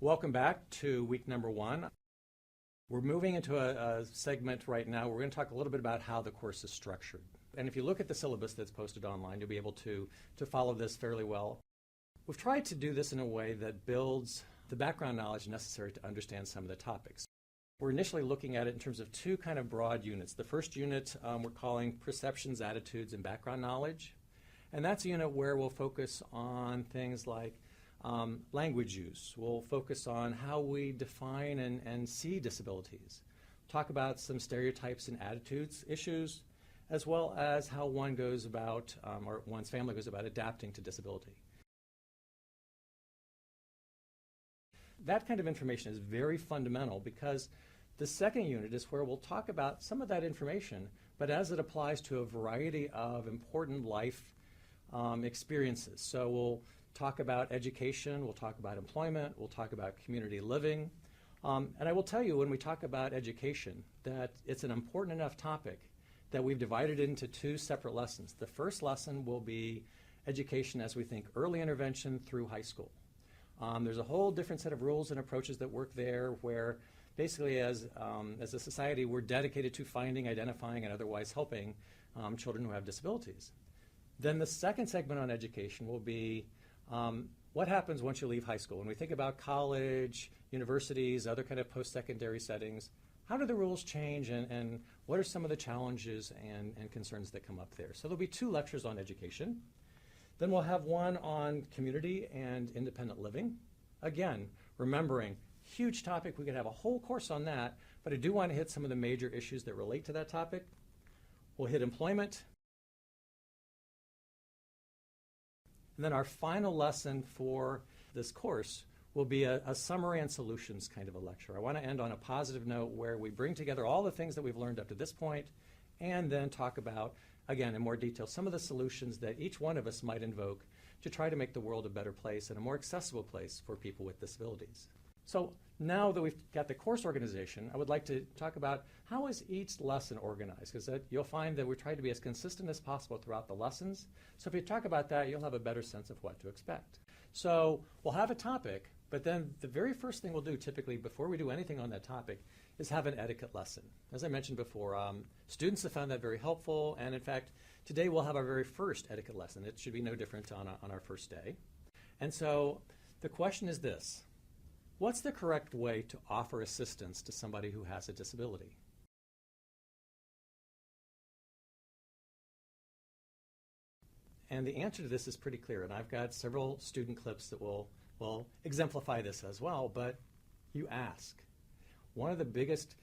Welcome back to week number 1. We're moving into a segment right now. We're going to talk a little bit about how the course is structured. And if you look at the syllabus that's posted online, you'll be able to follow this fairly well. We've tried to do this in a way that builds the background knowledge necessary to understand some of the topics. We're initially looking at it in terms of 2 kind of broad units. The first unit we're calling Perceptions, Attitudes, and Background Knowledge. And that's a unit where we'll focus on things like language use. We'll focus on how we define and see disabilities. Talk about some stereotypes and attitudes issues, as well as how one goes about, or one's family goes about adapting to disability. That kind of information is very fundamental because the second unit is where we'll talk about some of that information, but as it applies to a variety of important life experiences. So we'll talk about education, we'll talk about employment, we'll talk about community living. And I will tell you when we talk about education that it's an important enough topic that we've divided it into 2 separate lessons. The first lesson will be education as we think early intervention through high school. There's a whole different set of rules and approaches that work there where basically as a society we're dedicated to finding, identifying, and otherwise helping children who have disabilities. Then the second segment on education will be what happens once you leave high school? When we think about college, universities, other kind of post-secondary settings, how do the rules change and what are some of the challenges and concerns that come up there? So there'll be 2 lectures on education. Then we'll have one on community and independent living. Again, remembering, huge topic, we could have a whole course on that, but I do want to hit some of the major issues that relate to that topic. We'll hit employment. And then our final lesson for this course will be a summary and solutions kind of a lecture. I want to end on a positive note where we bring together all the things that we've learned up to this point and then talk about, again, in more detail, some of the solutions that each one of us might invoke to try to make the world a better place and a more accessible place for people with disabilities. So now that we've got the course organization, I would like to talk about how is each lesson organized, because you'll find that we try to be as consistent as possible throughout the lessons. So if you talk about that, you'll have a better sense of what to expect. So we'll have a topic, but then the very first thing we'll do typically before we do anything on that topic is have an etiquette lesson. As I mentioned before, students have found that very helpful, and in fact, today we'll have our very first etiquette lesson. It should be no different on our first day. And so the question is this: what's the correct way to offer assistance to somebody who has a disability? And the answer to this is pretty clear, and I've got several student clips that will exemplify this as well, but you ask. One of the biggest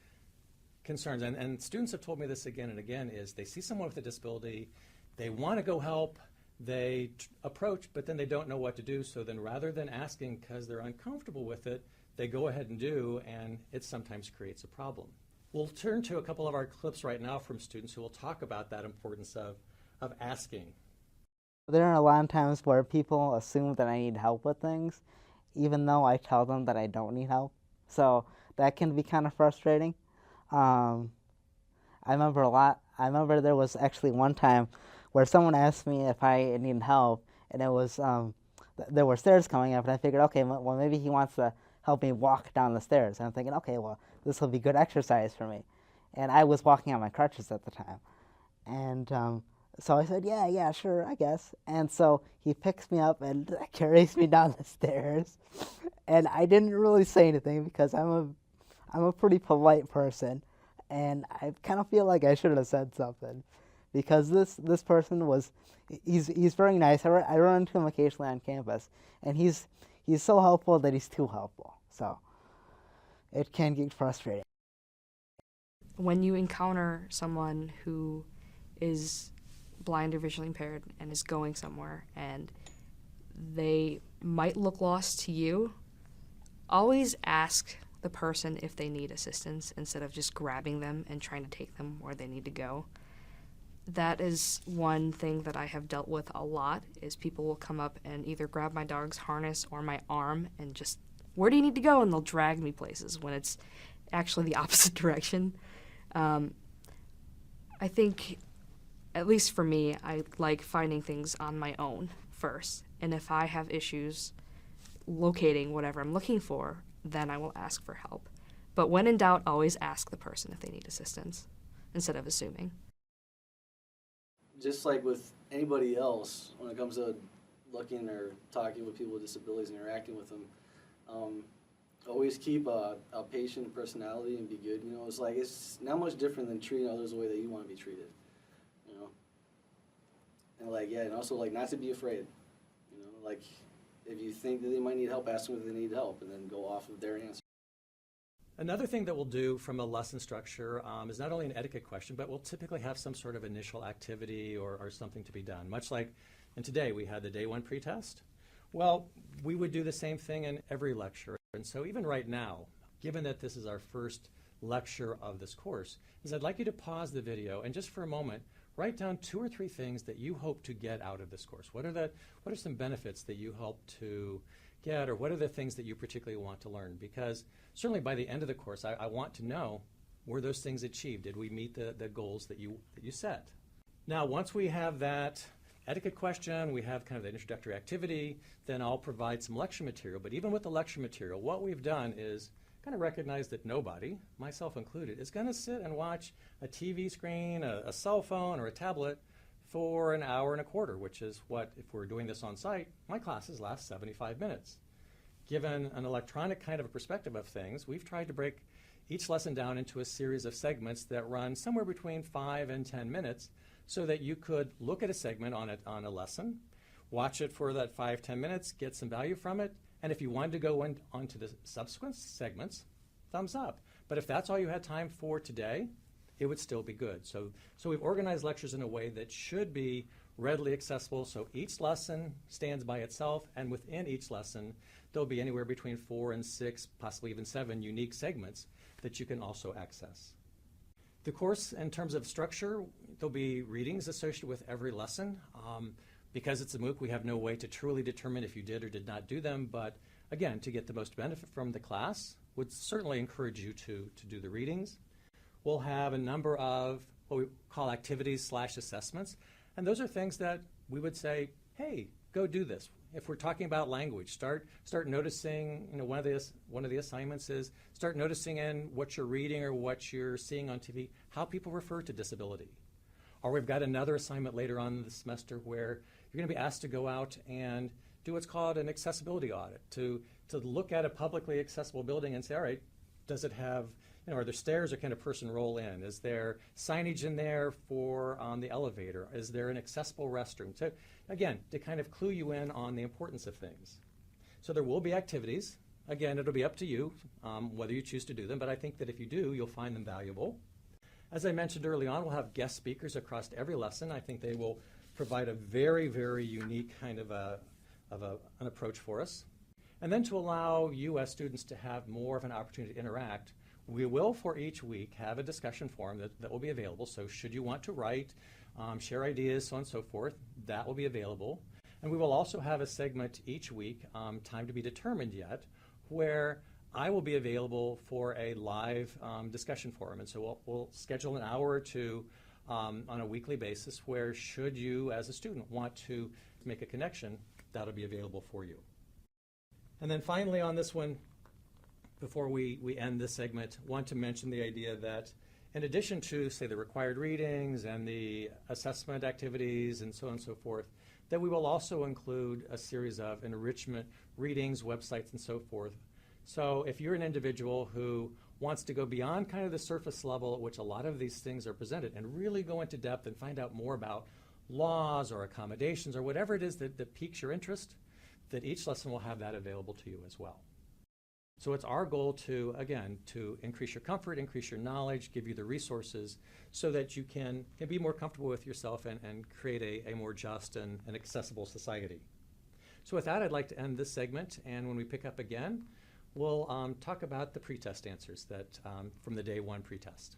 concerns, and students have told me this again and again, is they see someone with a disability, they want to go help, they approach, but then they don't know what to do, so then rather than asking because they're uncomfortable with it, they go ahead and do, and it sometimes creates a problem. We'll turn to a couple of our clips right now from students who will talk about that importance of asking. There are a lot of times where people assume that I need help with things, even though I tell them that I don't need help. So that can be kind of frustrating. I remember there was actually one time where someone asked me if I needed help, and it was there were stairs coming up, and I figured, okay, well maybe he wants to help me walk down the stairs. And I'm thinking, okay, well this will be good exercise for me. And I was walking on my crutches at the time, and so I said, yeah, sure, I guess. And so he picks me up and carries me down the stairs, and I didn't really say anything because I'm a pretty polite person, and I kind of feel like I should have said something, because this person he's very nice. I run into him occasionally on campus, and he's so helpful that he's too helpful. So it can get frustrating. When you encounter someone who is blind or visually impaired and is going somewhere and they might look lost to you, always ask the person if they need assistance instead of just grabbing them and trying to take them where they need to go. That is one thing that I have dealt with a lot, is people will come up and either grab my dog's harness or my arm and just, where do you need to go? And they'll drag me places when it's actually the opposite direction. I think, at least for me, I like finding things on my own first. And if I have issues locating whatever I'm looking for, then I will ask for help. But when in doubt, always ask the person if they need assistance instead of assuming. Just like with anybody else, when it comes to looking or talking with people with disabilities and interacting with them, always keep a patient personality and be good. You know, it's not much different than treating others the way that you want to be treated. You know, and and also not to be afraid. You know, if you think that they might need help, ask them if they need help, and then go off of their answer. Another thing that we'll do from a lesson structure is not only an etiquette question, but we'll typically have some sort of initial activity or something to be done. Much like in today, we had the day one pretest. Well, we would do the same thing in every lecture. And so even right now, given that this is our first lecture of this course, is I'd like you to pause the video and just for a moment, write down 2 or 3 things that you hope to get out of this course. What are some benefits that you hope to get, or what are the things that you particularly want to learn? Because certainly by the end of the course, I want to know, were those things achieved? Did we meet the goals that you set? Now, once we have that etiquette question, we have kind of the introductory activity, then I'll provide some lecture material. But even with the lecture material, what we've done is kind of recognize that nobody, myself included, is going to sit and watch a TV screen, a cell phone, or a tablet for an hour and a quarter, which is what, if we're doing this on site, my classes last 75 minutes. Given an electronic kind of a perspective of things, we've tried to break each lesson down into a series of segments that run somewhere between 5 and 10 minutes so that you could look at a segment on a lesson, watch it for that 5-10 minutes, get some value from it, and if you wanted to go on to the subsequent segments, thumbs up. But if that's all you had time for today, it would still be good. So we've organized lectures in a way that should be readily accessible, so each lesson stands by itself, and within each lesson, there'll be anywhere between 4 and 6, possibly even 7 unique segments that you can also access. The course, in terms of structure, there'll be readings associated with every lesson. Because it's a MOOC, we have no way to truly determine if you did or did not do them, but again, to get the most benefit from the class, would certainly encourage you to do the readings. We'll have a number of what we call activities/assessments, and those are things that we would say, hey, go do this. If we're talking about language, start noticing, one of the assignments is start noticing in what you're reading or what you're seeing on TV, how people refer to disability. Or we've got another assignment later on in the semester where you're going to be asked to go out and do what's called an accessibility audit, to look at a publicly accessible building and say, all right, does it have, are there stairs or can a person roll in? Is there signage in there for the elevator? Is there an accessible restroom? So again, to kind of clue you in on the importance of things. So there will be activities. Again, it'll be up to you whether you choose to do them, but I think that if you do, you'll find them valuable. As I mentioned early on, we'll have guest speakers across every lesson. I think they will provide a very, very unique kind of an approach for us. And then to allow you as students to have more of an opportunity to interact, we will for each week have a discussion forum that will be available. So should you want to write, share ideas, so on and so forth, that will be available. And we will also have a segment each week, time to be determined yet, where I will be available for a live discussion forum. And so we'll schedule an hour or two on a weekly basis where should you as a student want to make a connection, that'll be available for you. And then finally on this one, before we end this segment, want to mention the idea that in addition to, say, the required readings and the assessment activities and so on and so forth, that we will also include a series of enrichment readings, websites, and so forth. So if you're an individual who wants to go beyond kind of the surface level at which a lot of these things are presented and really go into depth and find out more about laws or accommodations or whatever it is that piques your interest, that each lesson will have that available to you as well. So it's our goal to, again, to increase your comfort, increase your knowledge, give you the resources so that you can be more comfortable with yourself and create a more just and accessible society. So with that, I'd like to end this segment, and when we pick up again, we'll talk about the pretest answers that from the day one pretest.